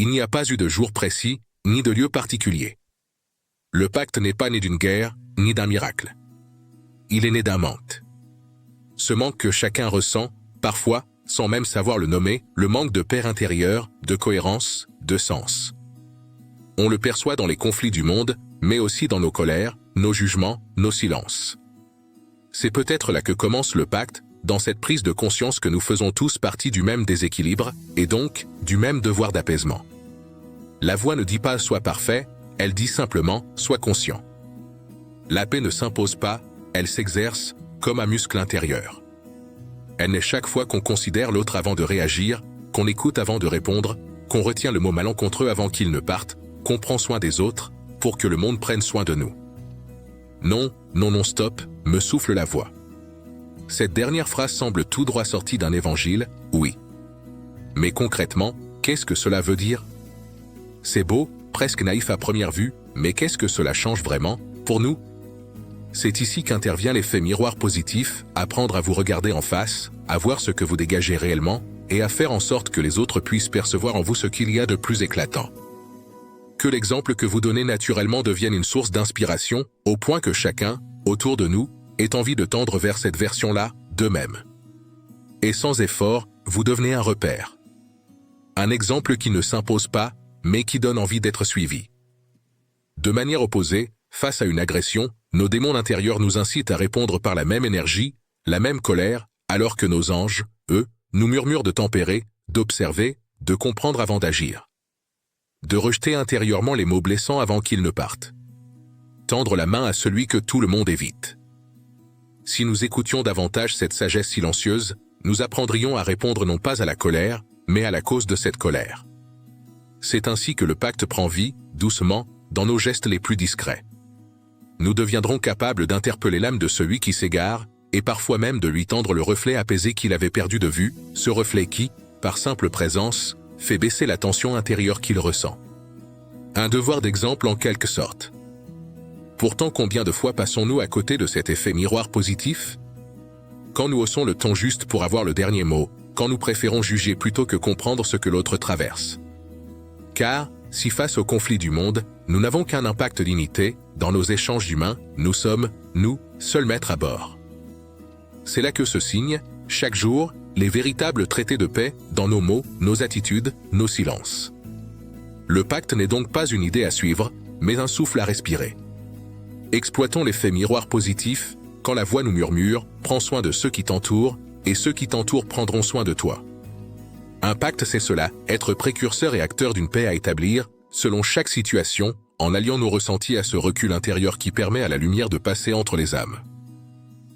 il n'y a pas eu de jour précis, ni de lieu particulier. Le pacte n'est pas né d'une guerre, ni d'un miracle. Il est né d'un manque. Ce manque que chacun ressent, parfois, sans même savoir le nommer, le manque de paix intérieure, de cohérence, de sens. On le perçoit dans les conflits du monde, mais aussi dans nos colères, nos jugements, nos silences. C'est peut-être là que commence le pacte, dans cette prise de conscience que nous faisons tous partie du même déséquilibre, et donc, du même devoir d'apaisement. La voix ne dit pas « sois parfait », elle dit simplement « sois conscient ». La paix ne s'impose pas, elle s'exerce, comme un muscle intérieur. Elle naît chaque fois qu'on considère l'autre avant de réagir, qu'on écoute avant de répondre, qu'on retient le mot malencontreux avant qu'il ne parte, qu'on prend soin des autres, pour que le monde prenne soin de nous. Non, non, non, stop, me souffle la voix. Cette dernière phrase semble tout droit sortie d'un évangile, oui. Mais concrètement, qu'est-ce que cela veut dire? C'est beau, presque naïf à première vue, mais qu'est-ce que cela change vraiment, pour nous? C'est ici qu'intervient l'effet miroir positif, apprendre à vous regarder en face, à voir ce que vous dégagez réellement, et à faire en sorte que les autres puissent percevoir en vous ce qu'il y a de plus éclatant. Que l'exemple que vous donnez naturellement devienne une source d'inspiration, au point que chacun, autour de nous, ait envie de tendre vers cette version-là, d'eux-mêmes. Et sans effort, vous devenez un repère. Un exemple qui ne s'impose pas, mais qui donne envie d'être suivi. De manière opposée, face à une agression, nos démons intérieurs nous incitent à répondre par la même énergie, la même colère, alors que nos anges, eux, nous murmurent de tempérer, d'observer, de comprendre avant d'agir. De rejeter intérieurement les mots blessants avant qu'ils ne partent. Tendre la main à celui que tout le monde évite. Si nous écoutions davantage cette sagesse silencieuse, nous apprendrions à répondre non pas à la colère, mais à la cause de cette colère. C'est ainsi que le pacte prend vie, doucement, dans nos gestes les plus discrets. Nous deviendrons capables d'interpeller l'âme de celui qui s'égare, et parfois même de lui tendre le reflet apaisé qu'il avait perdu de vue, ce reflet qui, par simple présence, fait baisser la tension intérieure qu'il ressent. Un devoir d'exemple en quelque sorte. Pourtant, combien de fois passons-nous à côté de cet effet miroir positif? Quand nous haussons le ton juste pour avoir le dernier mot, quand nous préférons juger plutôt que comprendre ce que l'autre traverse. Car, si face au conflit du monde, nous n'avons qu'un impact limité, dans nos échanges humains, nous sommes, nous, seuls maîtres à bord. C'est là que se signent, chaque jour, les véritables traités de paix dans nos mots, nos attitudes, nos silences. Le pacte n'est donc pas une idée à suivre, mais un souffle à respirer. Exploitons l'effet miroir positif, quand la voix nous murmure, prends soin de ceux qui t'entourent, et ceux qui t'entourent prendront soin de toi. Un pacte, c'est cela, être précurseur et acteur d'une paix à établir, selon chaque situation, en alliant nos ressentis à ce recul intérieur qui permet à la lumière de passer entre les âmes.